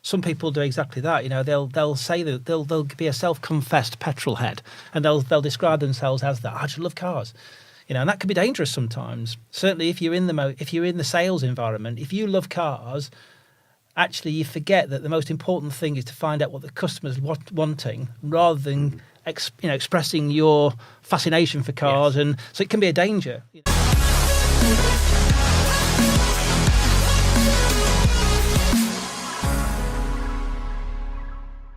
some people do exactly that. They'll say that they'll be a self-confessed petrol head, and they'll describe themselves as that. I just love cars. And that can be dangerous sometimes. Certainly, if you're in the sales environment, if you love cars, actually you forget that the most important thing is to find out what the customer's wanting, rather than expressing your fascination for cars. Yes. And so it can be a danger.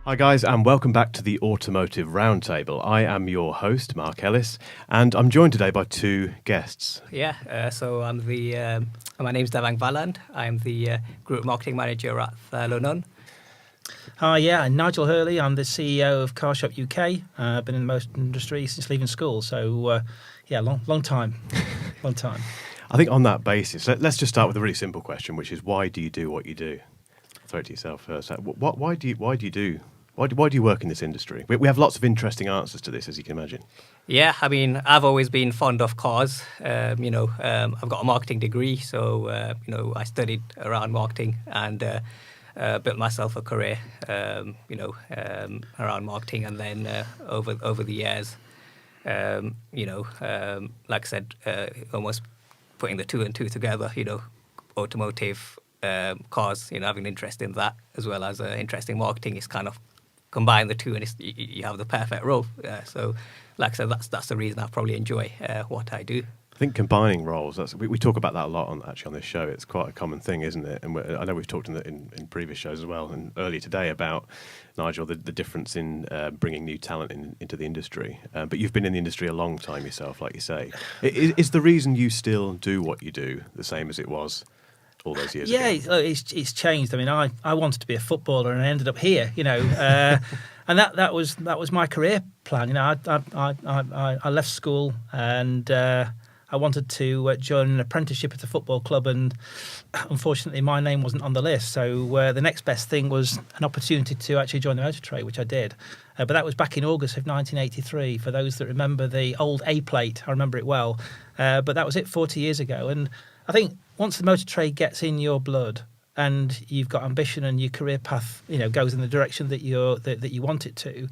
Hi guys, and welcome back to the Automotive Roundtable. I am your host, Mark Ellis, and I'm joined today by two guests. So I'm my name's Devang Valand. I'm the Group Marketing Manager at Thurlow Nunn. Hi, I'm Nigel Hurley. I'm the CEO of CarShop UK. I've been in the motor industry since leaving school, so long time. Long time. I think on that basis, let's just start with a really simple question, which is why do you do what you do? I'll throw it to yourself first. Why do you work in this industry? We have lots of interesting answers to this, as you can imagine. Yeah, I mean, I've always been fond of cars. I've got a marketing degree, so I studied around marketing and built myself a career, around marketing. And then over the years, like I said, almost putting the two and two together. Automotive cars. Having an interest in that as well as interest in marketing is kind of combine the two, and you have the perfect role. So, like I said, that's the reason I probably enjoy what I do. I think combining roles, we talk about that a lot on this show. It's quite a common thing, isn't it? And I know we've talked in previous shows as well, and earlier today about, Nigel, the difference in bringing new talent into the industry. But you've been in the industry a long time yourself, like you say. Is the reason you still do what you do the same as it was all those years ago? Yeah, it's changed. I mean, I wanted to be a footballer, and I ended up here. And that was my career plan. I left school and I wanted to join an apprenticeship at a football club, and unfortunately, my name wasn't on the list. So the next best thing was an opportunity to actually join the motor trade, which I did. But that was back in August of 1983. For those that remember the old A plate, I remember it well. But that was it 40 years ago, and I think once the motor trade gets in your blood and you've got ambition and your career path, goes in the direction that you want it to,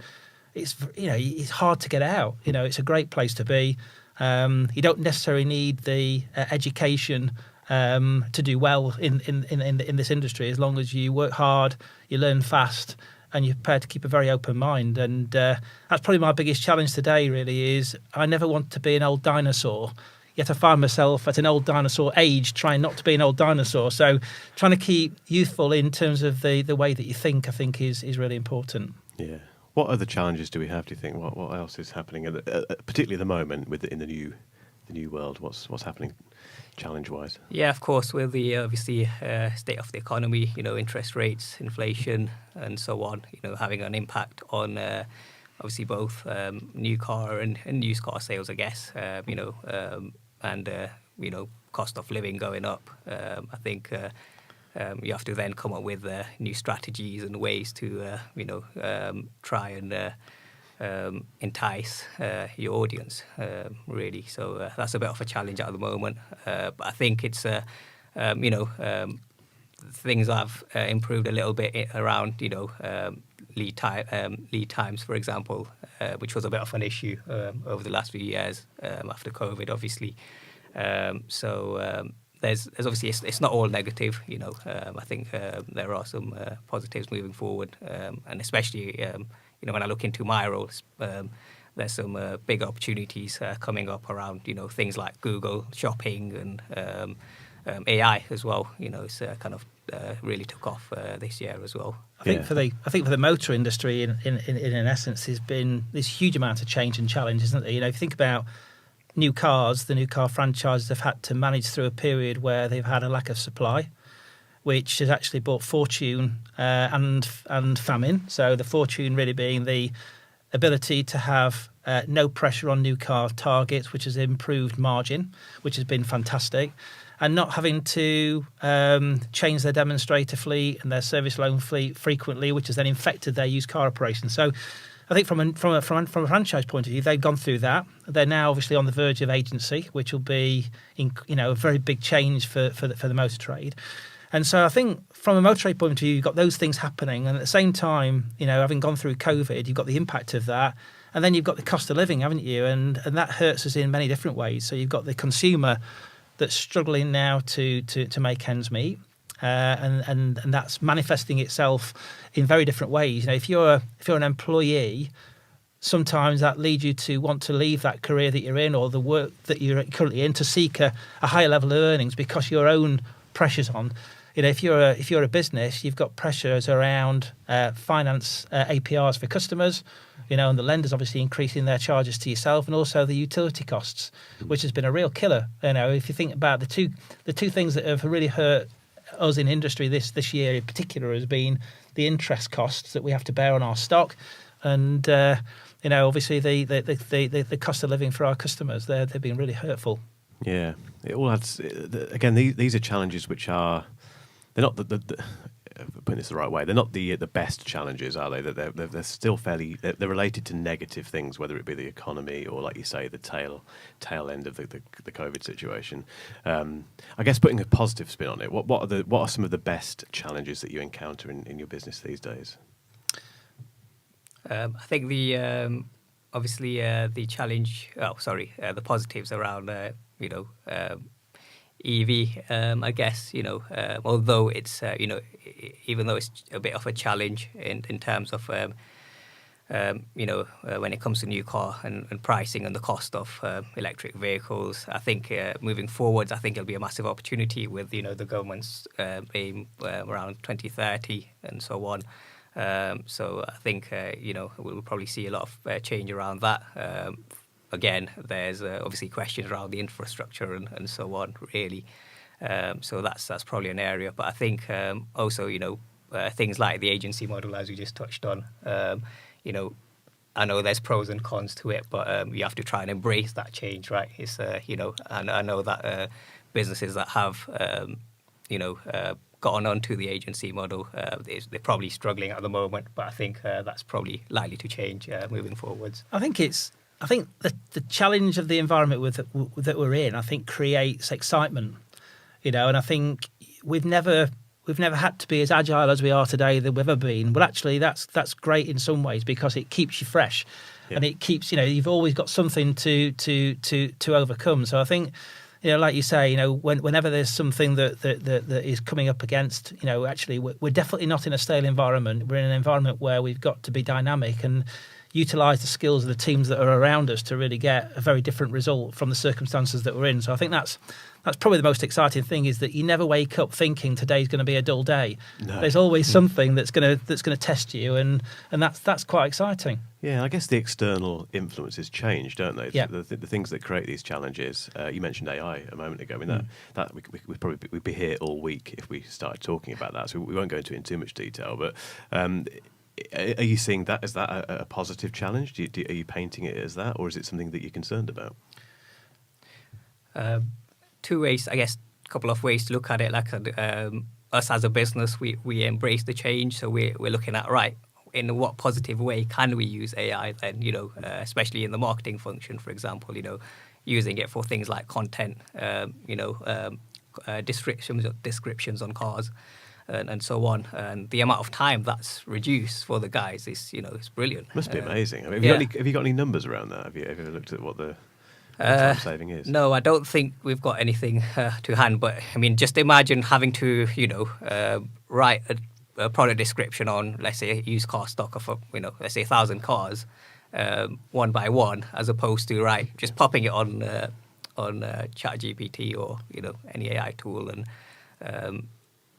it's hard to get out. It's a great place to be. You don't necessarily need the education to do well in this industry, as long as you work hard, you learn fast, and you're prepared to keep a very open mind. And that's probably my biggest challenge today, really, is I never want to be an old dinosaur. Yet I find myself at an old dinosaur age trying not to be an old dinosaur. So trying to keep youthful in terms of the way that you think, I think is really important. Yeah. What other challenges do we have, do you think? What else is happening, particularly at the moment in the new world? What's happening challenge-wise? Yeah, of course, with the obviously state of the economy, interest rates, inflation, and so on, having an impact on obviously both new car and used car sales, I guess, and cost of living going up. I think you have to then come up with new strategies and ways to try and entice your audience, really. So that's a bit of a challenge at the moment. But I think it's things have improved a little bit around lead times, for example, which was a bit of an issue over the last few years after COVID, obviously. There's obviously it's not all negative. I think there are some positives moving forward, and especially when I look into my roles, there's some big opportunities coming up around things like Google Shopping and AI as well. It's kind of really took off this year as well. I think for the motor industry, in essence, there's been this huge amount of change and challenge, isn't there? If you think about new cars, the new car franchises have had to manage through a period where they've had a lack of supply, which has actually brought fortune and famine. So the fortune really being the ability to have no pressure on new car targets, which has improved margin, which has been fantastic, and not having to change their demonstrator fleet and their service loan fleet frequently, which has then infected their used car operations. So I think from a franchise point of view, they've gone through that. They're now obviously on the verge of agency, which will be a very big change for the motor trade. And so I think from a motor trade point of view, you've got those things happening. And at the same time, having gone through COVID, you've got the impact of that. And then you've got the cost of living, haven't you? And that hurts us in many different ways. So you've got the consumer that's struggling now to make ends meet. And that's manifesting itself in very different ways. If you're an employee, sometimes that leads you to want to leave that career that you're in or the work that you're currently in to seek a higher level of earnings because your own pressure's on. If you're a business, you've got pressures around finance APRs for customers, and the lenders obviously increasing their charges to yourself, and also the utility costs, which has been a real killer. If you think about the two things that have really hurt us in industry this year in particular has been the interest costs that we have to bear on our stock, and obviously the cost of living for our customers. They've been really hurtful. Yeah, it all adds. Again, these are challenges which are. They're not putting this the right way. They're not the best challenges, are they? They're still fairly. They're related to negative things, whether it be the economy or, like you say, the tail end of the COVID situation. I guess putting a positive spin on it. What are some of the best challenges that you encounter in your business these days? I think the obviously the challenge. The positives around EV, I guess, although it's, even though it's a bit of a challenge in terms of, when it comes to new car and pricing and the cost of electric vehicles, I think moving forwards, I think it'll be a massive opportunity with, the government's aim around 2030 and so on. So I think, we'll probably see a lot of change around that. Again, there's obviously questions around the infrastructure and so on, really. So that's probably an area. But I think also, things like the agency model, as we just touched on, I know there's pros and cons to it, but you have to try and embrace that change, right? It's, and I know that businesses that have, gotten onto the agency model, they're probably struggling at the moment, but I think that's probably likely to change moving forwards. I think the challenge of the environment that we're in, I think, creates excitement, and I think we've never had to be as agile as we are today than we've ever been. Well, actually, that's great in some ways because it keeps you fresh, and it keeps you've always got something to overcome. So I think, like you say, whenever there's something that is coming up against, actually we're definitely not in a stale environment. We're in an environment where we've got to be dynamic and utilise the skills of the teams that are around us to really get a very different result from the circumstances that we're in. So I think that's probably the most exciting thing, is that you never wake up thinking today's going to be a dull day. No. There's always something that's going to test you, and that's quite exciting. Yeah, I guess the external influences change, don't they? Yeah. The things that create these challenges. You mentioned AI a moment ago. I mean, that we'd be here all week if we started talking about that. So we won't go into it in too much detail, but. Are you seeing that as that a positive challenge? Are you painting it as that, or is it something that you're concerned about? Two ways, I guess, a couple of ways to look at it. Like us as a business, we embrace the change, so we're looking at, right, in what positive way can we use AI then, especially in the marketing function, for example, using it for things like content, descriptions on cars. And so on, and the amount of time that's reduced for the guys is, it's brilliant. Must be amazing. I mean, have you got any numbers around that? Have you ever looked at what the time saving is? No, I don't think we've got anything to hand. But I mean, just imagine having to, write a product description on, let's say, a used car stock of, let's say 1,000 cars, one by one, as opposed to just popping it on ChatGPT or any AI tool and.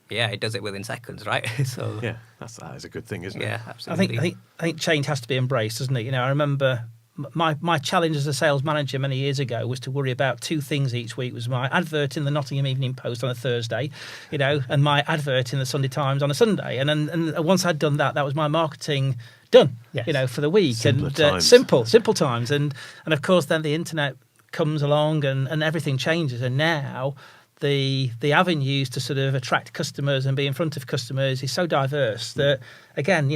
It does it within seconds, right? So yeah, that is a good thing, isn't it? Yeah, absolutely. I think change has to be embraced, doesn't it? I remember my challenge as a sales manager many years ago was to worry about two things each week. Was my advert in the Nottingham Evening Post on a Thursday, and my advert in the Sunday Times on a Sunday. And once I'd done that, that was my marketing done. Yes. For the week. Simple times. And of course, then the internet comes along and everything changes. And now the avenues to sort of attract customers and be in front of customers is so diverse that, again,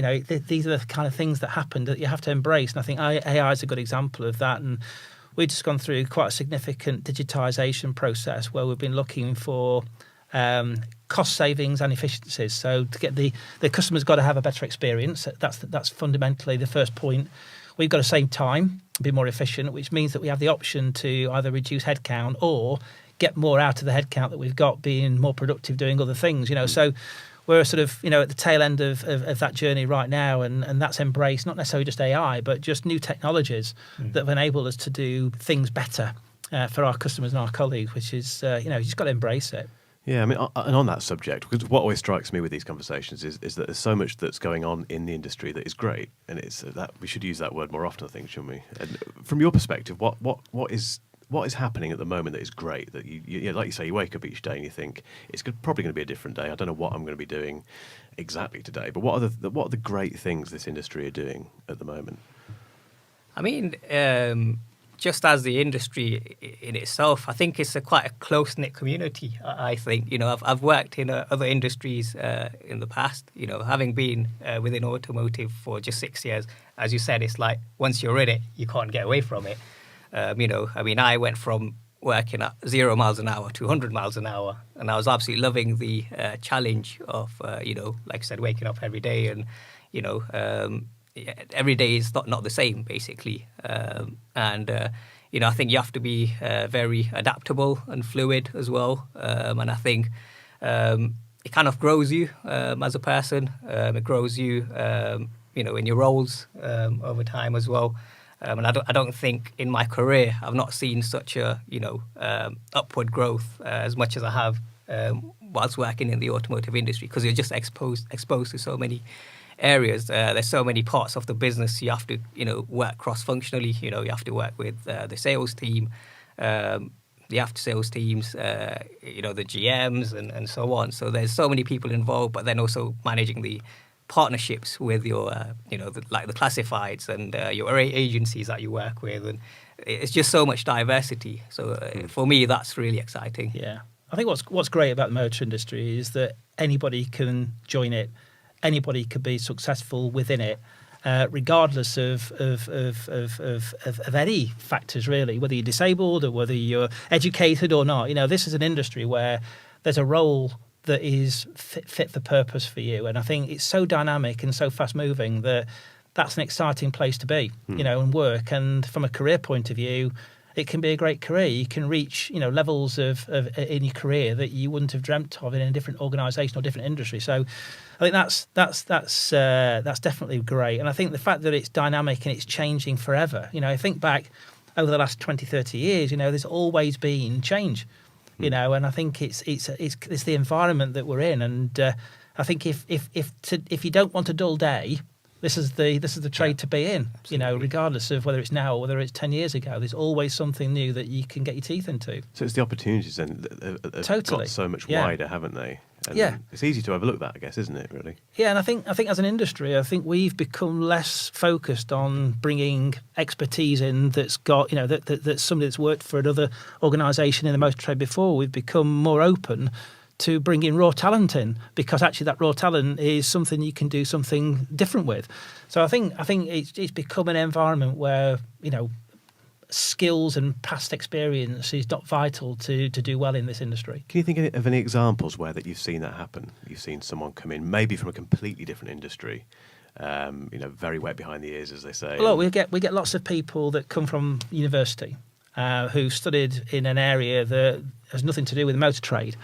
these are the kind of things that happen that you have to embrace. And I think AI is a good example of that. And we've just gone through quite a significant digitisation process where we've been looking for cost savings and efficiencies. So to get the customer's got to have a better experience. That's fundamentally the first point. We've got to save time, be more efficient, which means that we have the option to either reduce headcount or get more out of the headcount that we've got, being more productive, doing other things. So we're sort of at the tail end of that journey right now, and that's embraced not necessarily just AI, but just new technologies that have enabled us to do things better for our customers and our colleagues, which is you just got to embrace it. Yeah, I mean, and on that subject, because what always strikes me with these conversations is that there's so much that's going on in the industry that is great, and it's that we should use that word more often, I think, shouldn't we? And from your perspective, what is happening at the moment that is great? That you like you say, you wake up each day and you think it's probably going to be a different day. I don't know what I'm going to be doing exactly today, but what are the great things this industry are doing at the moment? I mean, just as the industry in itself, I think it's quite a close-knit community, I think. I've worked in other industries in the past, having been within automotive for just 6 years. As you said, it's like once you're in it, you can't get away from it. I went from working at 0 miles an hour to 100 miles an hour, and I was absolutely loving the challenge of, like I said, waking up every day and, every day is not the same, basically. I think you have to be very adaptable and fluid as well. And I think it kind of grows you as a person. It grows you, in your roles over time as well. And I don't think in my career I've not seen such a, upward growth as much as I have whilst working in the automotive industry, because you're just exposed to so many areas. There's so many parts of the business. You have to, work cross-functionally. You have to work with the sales team, the after-sales teams, the GMs and so on. So there's so many people involved, but then also managing the partnerships with your, the classifieds and your agencies that you work with. And it's just so much diversity. So for me, that's really exciting. Yeah. I think what's great about the motor industry is that anybody can join it. Anybody could be successful within it, regardless of any factors, really, whether you're disabled or whether you're educated or not. This is an industry where there's a role that is fit for purpose for you. And I think it's so dynamic and so fast moving that that's an exciting place to be, and work. And from a career point of view, it can be a great career. You can reach, levels of in your career that you wouldn't have dreamt of in a different organisation or different industry. So I think that's definitely great. And I think the fact that it's dynamic and it's changing forever. I think back over the last 20, 30 years, there's always been change. And I think it's the environment that we're in. And I think if you don't want a dull day, this is the trade to be in. Absolutely. Regardless of whether it's now or whether it's 10 years ago, there's always something new that you can get your teeth into. So it's the opportunities then that have Totally. got so much wider, haven't they? And yeah, it's easy to overlook that, I guess, isn't it? Really. Yeah, and I think as an industry, I think we've become less focused on bringing expertise in that's got that's somebody that's worked for another organisation in the motor trade before. We've become more open to bring in raw talent in, because actually that raw talent is something you can do something different with. So I think it's become an environment where skills and past experience is not vital to do well in this industry. Can you think of any examples where that you've seen that happen? You've seen someone come in maybe from a completely different industry, very wet behind the ears, as they say. Well, we get lots of people that come from university who studied in an area that has nothing to do with the motor trade.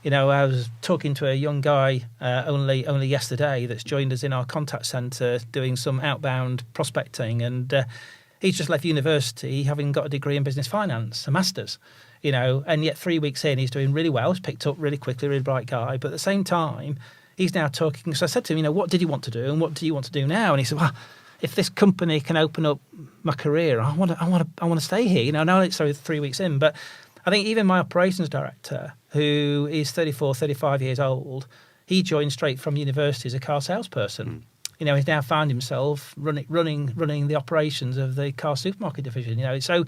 I was talking to a young guy only yesterday that's joined us in our contact centre doing some outbound prospecting, and he's just left university having got a degree in business finance, a master's, and yet 3 weeks in he's doing really well. He's picked up really quickly, really bright guy, but at the same time he's now talking. So I said to him, what did you want to do and what do you want to do now? And he said, well, if this company can open up my career, I want to stay here. Now it's 3 weeks in, but I think even my operations director, who is 34, 35 years old, he joined straight from university as a car salesperson. He's now found himself running the operations of the car supermarket division. So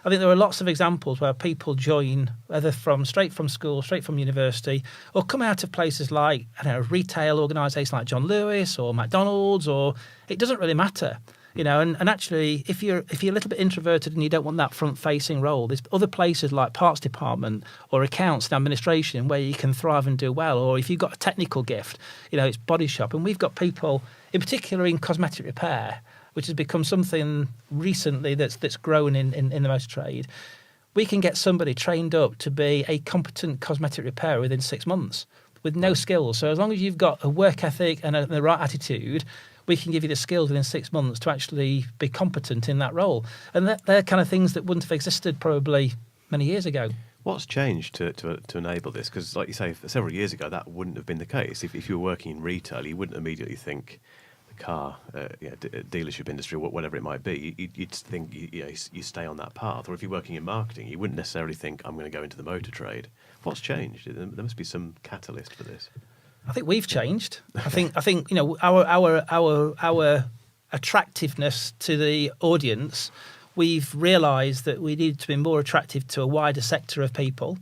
I think there are lots of examples where people join either straight from school, straight from university, or come out of places like retail organisations like John Lewis or McDonald's, or it doesn't really matter. And actually, if you're a little bit introverted and you don't want that front-facing role, there's other places like parts department or accounts and administration where you can thrive and do well. Or if you've got a technical gift, it's body shop. And we've got people, in particular in cosmetic repair, which has become something recently that's grown in the motor trade. We can get somebody trained up to be a competent cosmetic repairer within 6 months with no skills. So as long as you've got a work ethic and the right attitude, we can give you the skills within 6 months to actually be competent in that role. And they're kind of things that wouldn't have existed probably many years ago. What's changed to enable this? Because, like you say, several years ago, that wouldn't have been the case. If you were working in retail, you wouldn't immediately think the car dealership industry, whatever it might be. You'd think you stay on that path. Or if you're working in marketing, you wouldn't necessarily think, I'm going to go into the motor trade. What's changed? There must be some catalyst for this. I think we've changed. I think our attractiveness to the audience, we've realised that we need to be more attractive to a wider sector of people.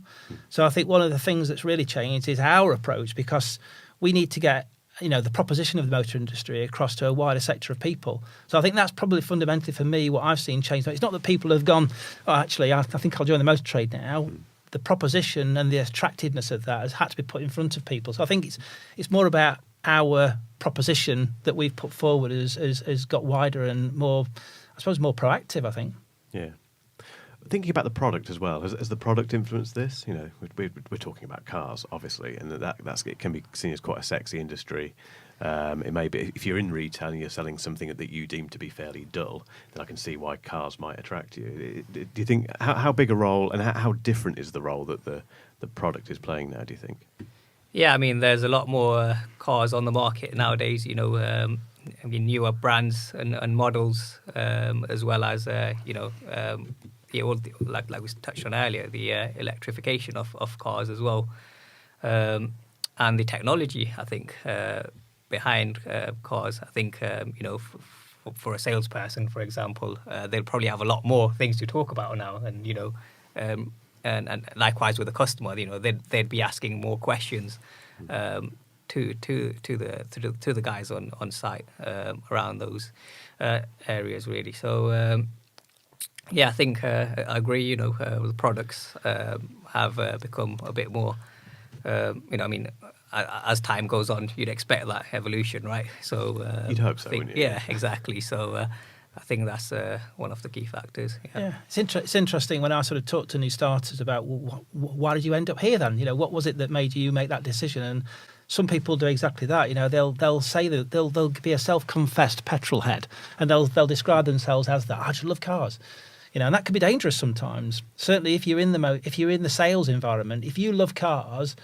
So I think one of the things that's really changed is our approach, because we need to get the proposition of the motor industry across to a wider sector of people. So I think that's probably fundamentally for me what I've seen change. It's not that people have gone, actually, I think I'll join the motor trade now. The proposition and the attractiveness of that has had to be put in front of people. So I think it's more about our proposition that we've put forward has got wider and more, I suppose, more proactive, I think. Yeah. Thinking about the product as well, has the product influenced this? We're talking about cars, obviously, and it can be seen as quite a sexy industry. It may be, if you're in retail and you're selling something that you deem to be fairly dull, then I can see why cars might attract you. Do you think, how big a role and how different is the role that the product is playing now, do you think? Yeah, I mean, there's a lot more cars on the market nowadays, newer brands and models, as well as, like we touched on earlier, the electrification of cars as well. And the technology, I think, behind cars. I think, for a salesperson, for example, they'll probably have a lot more things to talk about now. And, and likewise with the customer, they'd be asking more questions to the guys on site around those areas, really. So, I think I agree, the products have become a bit more, as time goes on, you'd expect that evolution, right? So you'd hope so, wouldn't you? Yeah, exactly. So I think that's one of the key factors. Yeah, it's interesting when I sort of talk to new starters about, well, why did you end up here then? What was it that made you make that decision? And some people do exactly that. They'll say that they'll be a self-confessed petrol head, and they'll describe themselves as that. I just love cars. And that can be dangerous sometimes. Certainly, if you're in the sales environment, if you love cars,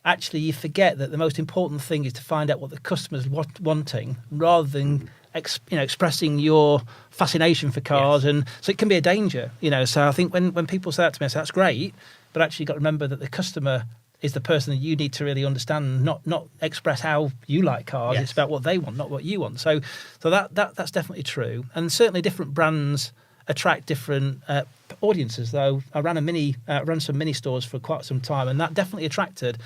actually you forget that the most important thing is to find out what the customer's wanting, rather than expressing your fascination for cars. Yes. And so it can be a danger. So I think when people say that to me, I say that's great, but actually you've got to remember that the customer is the person that you need to really understand, not express how you like cars. Yes. It's about what they want, not what you want. So that's definitely true. And certainly different brands attract different audiences. Though I ran some mini stores for quite some time, and that definitely attracted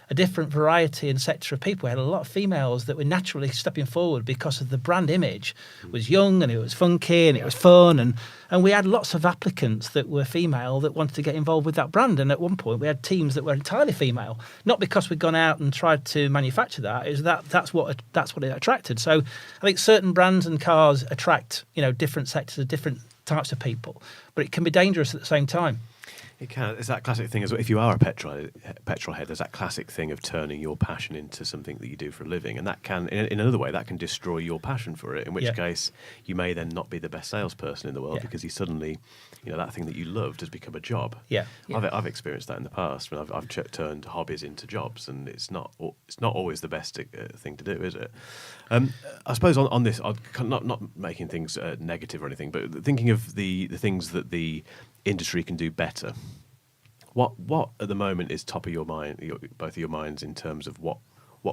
a different variety and sector of people. We had a lot of females that were naturally stepping forward because of the brand image. It was young and it was funky and it was fun, and we had lots of applicants that were female that wanted to get involved with that brand. And at one point we had teams that were entirely female, not because we'd gone out and tried to manufacture that. It was that's what it attracted. So I think certain brands and cars attract different sectors of different types of people, but it can be dangerous at the same time. It can. It's that classic thing as well. If you are a petrol head, there's that classic thing of turning your passion into something that you do for a living, and that can, in another way, that can destroy your passion for it. In which case, you may then not be the best salesperson in the world because you suddenly, that thing that you loved has become a job. Yeah. I've experienced that in the past when I've turned hobbies into jobs, and it's not always the best thing to do, is it? I suppose on this, not making things negative or anything, but thinking of the things that the industry can do better. What at the moment is top of your mind, both of your minds, in terms of what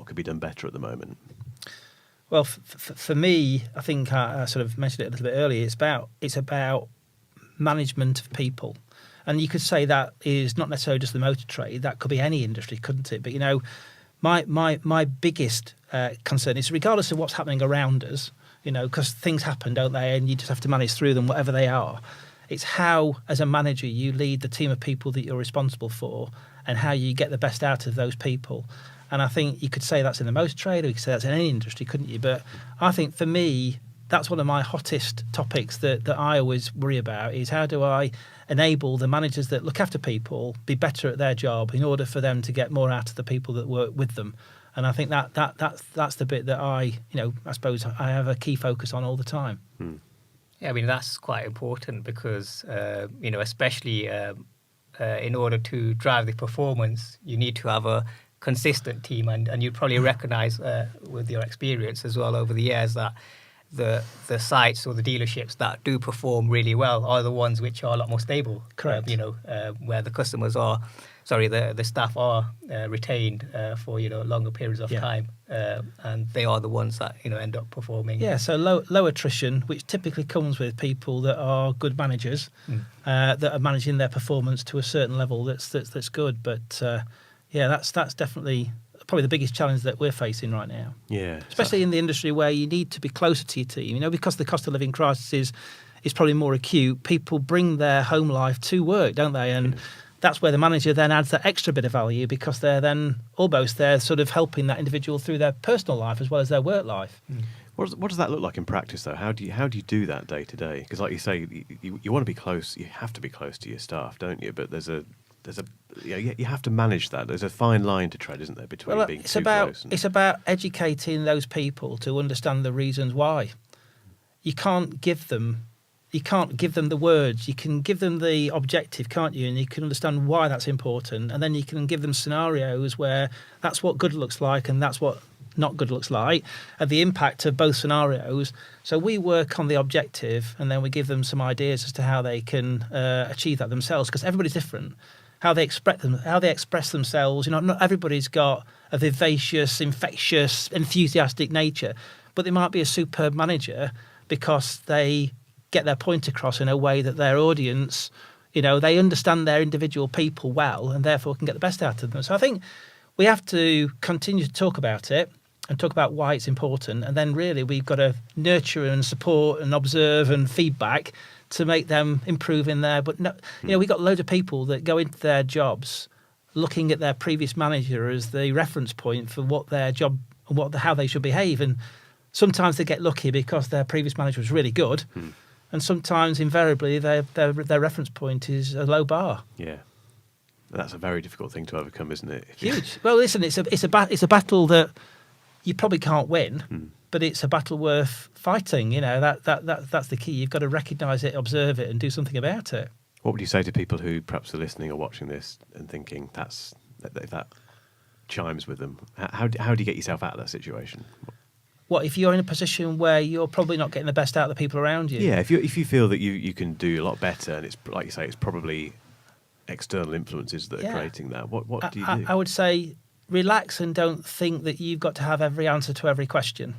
could be done better at the moment? Well, for me, I think I sort of mentioned it a little bit earlier. It's about management of people, and you could say that is not necessarily just the motor trade. That could be any industry, couldn't it? But my biggest concern is, regardless of what's happening around us, because things happen, don't they? And you just have to manage through them, whatever they are. It's how, as a manager, you lead the team of people that you're responsible for, and how you get the best out of those people. And I think you could say that's in the motor trade, or you could say that's in any industry, couldn't you? But I think for me, that's one of my hottest topics that I always worry about, is how do I enable the managers that look after people be better at their job in order for them to get more out of the people that work with them. And I think that's the bit that I suppose I have a key focus on all the time. Yeah, I mean, that's quite important because, especially in order to drive the performance, you need to have a consistent team. And you'd probably recognise with your experience as well over the years that the sites or the dealerships that do perform really well are the ones which are a lot more stable. Correct. Where the customers are, the staff are retained for longer periods of time, and they are the ones that end up performing. Yeah, so low attrition, which typically comes with people that are good managers, that are managing their performance to a certain level that's good. But that's definitely probably the biggest challenge that we're facing right now. Yeah, especially in the industry where you need to be closer to your team. Because the cost of living crisis is probably more acute. People bring their home life to work, don't they? And that's where the manager then adds that extra bit of value, because they're then almost sort of helping that individual through their personal life as well as their work life. What does that look like in practice, though? How do you do that day to day? Because, like you say, you want to be close. You have to be close to your staff, don't you? But you have to manage that. There's a fine line to tread, isn't there, between being too close? It's about educating those people to understand the reasons why. You can't give them the words. You can give them the objective, can't you? And you can understand why that's important. And then you can give them scenarios where that's what good looks like and that's what not good looks like, and the impact of both scenarios. So we work on the objective, and then we give them some ideas as to how they can achieve that themselves, because everybody's different. How they express themselves. Not everybody's got a vivacious, infectious, enthusiastic nature, but they might be a superb manager because they get their point across in a way that their audience, they understand their individual people well, and therefore can get the best out of them. So I think we have to continue to talk about it and talk about why it's important, and then really we've got to nurture and support and observe and feedback to make them improve in there. But we've got loads of people that go into their jobs looking at their previous manager as the reference point for what their job and how they should behave. And sometimes they get lucky because their previous manager was really good, and sometimes invariably their reference point is a low bar. Yeah, that's a very difficult thing to overcome, isn't it? Huge. Well, listen, it's a battle that you probably can't win. But it's a battle worth fighting. That's the key. You've got to recognise it, observe it, and do something about it. What would you say to people who perhaps are listening or watching this and thinking if that chimes with them? How do you get yourself out of that situation? What if you're in a position where you're probably not getting the best out of the people around you? Yeah, if you feel that you can do a lot better, and it's like you say, it's probably external influences that are creating that. What do you do? I would say relax and don't think that you've got to have every answer to every question.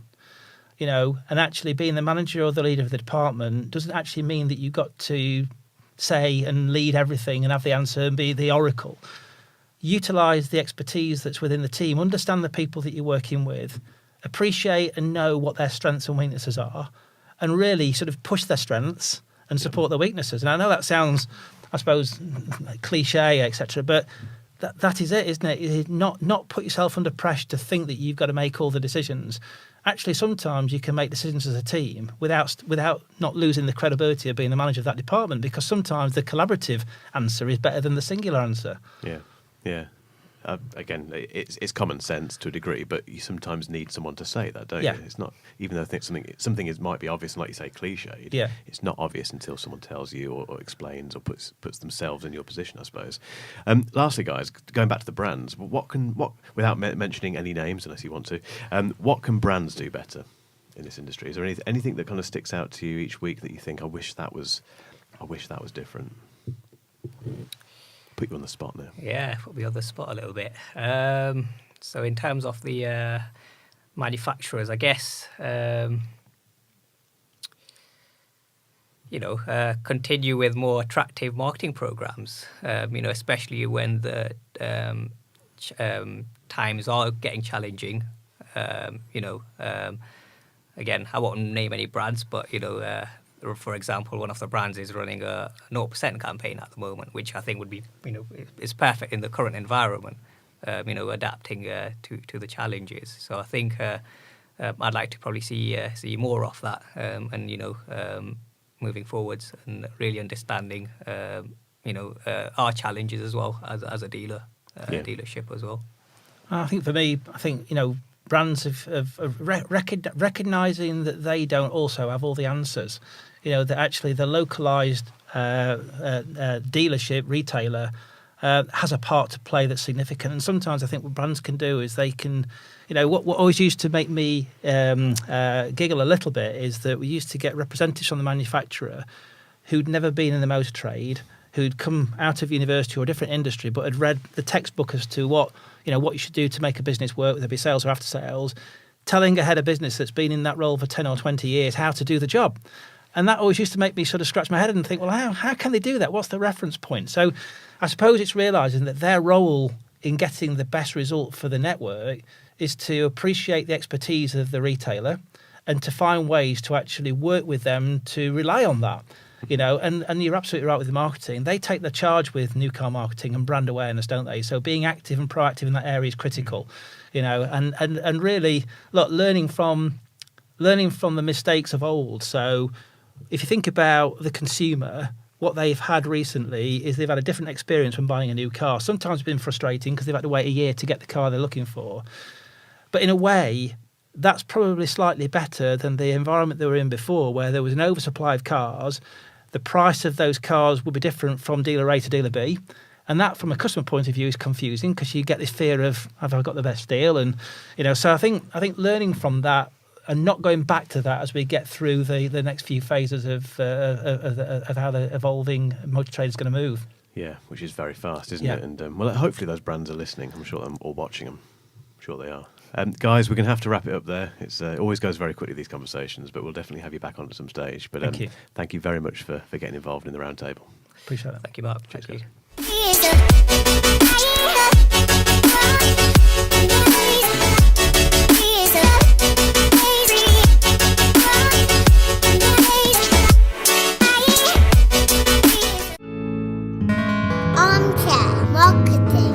And actually being the manager or the leader of the department doesn't actually mean that you've got to say and lead everything and have the answer and be the oracle. Utilise the expertise that's within the team, understand the people that you're working with, appreciate and know what their strengths and weaknesses are, and really sort of push their strengths and support their weaknesses. And I know that sounds, I suppose, cliche, etc., but that is it, isn't it? It's not put yourself under pressure to think that you've got to make all the decisions. Actually, sometimes you can make decisions as a team without not losing the credibility of being the manager of that department, because sometimes the collaborative answer is better than the singular answer. Yeah. Again, it's common sense to a degree, but you sometimes need someone to say that, don't you? It's not, even though something might be obvious and, like you say, cliched. Yeah. It's not obvious until someone tells you or explains or puts themselves in your position, I suppose. Lastly, guys, going back to the brands, without mentioning any names unless you want to, what can brands do better in this industry? Is there anything that kind of sticks out to you each week that you think, I wish that was different? Put you on the spot now. Yeah, put me on the spot a little bit. So in terms of the manufacturers, I guess, continue with more attractive marketing programs, especially when the times are getting challenging. Again, I won't name any brands, but for example, one of the brands is running a 0% campaign at the moment, which I think would be, is perfect in the current environment. Adapting to the challenges. So I think I'd like to probably see more of that, moving forwards and really understanding, our challenges as well as a dealer, dealership as well. I think for me, brands have recognising that they don't also have all the answers. That actually the localised dealership, retailer, has a part to play that's significant. And sometimes I think what brands can do is they can, what always used to make me giggle a little bit is that we used to get representatives from the manufacturer who'd never been in the motor trade, who'd come out of university or a different industry, but had read the textbook as to what you should do to make a business work, whether it be sales or after sales, telling a head of business that's been in that role for 10 or 20 years how to do the job. And that always used to make me sort of scratch my head and think, well, how can they do that? What's the reference point? So I suppose it's realising that their role in getting the best result for the network is to appreciate the expertise of the retailer and to find ways to actually work with them to rely on that. And you're absolutely right with the marketing. They take the charge with new car marketing and brand awareness, don't they? So being active and proactive in that area is critical, and really, look, learning from the mistakes of old. So if you think about the consumer, what they've had recently is they've had a different experience when buying a new car. Sometimes it's been frustrating because they've had to wait a year to get the car they're looking for. But in a way, that's probably slightly better than the environment they were in before, where there was an oversupply of cars. The price of those cars would be different from dealer A to dealer B. And that, from a customer point of view, is confusing because you get this fear of, have I got the best deal? And, so I think learning from that and not going back to that as we get through the next few phases of how the evolving motor trade is going to move. Yeah, which is very fast, isn't it? And hopefully those brands are listening. I'm sure they're all watching them. I'm sure they are. Guys, we're going to have to wrap it up there. It always goes very quickly, these conversations, but we'll definitely have you back on at some stage. But thank you very much for getting involved in the roundtable. Appreciate it. Thank you, Mark. Cheers, Thank you. Armchair Marketing.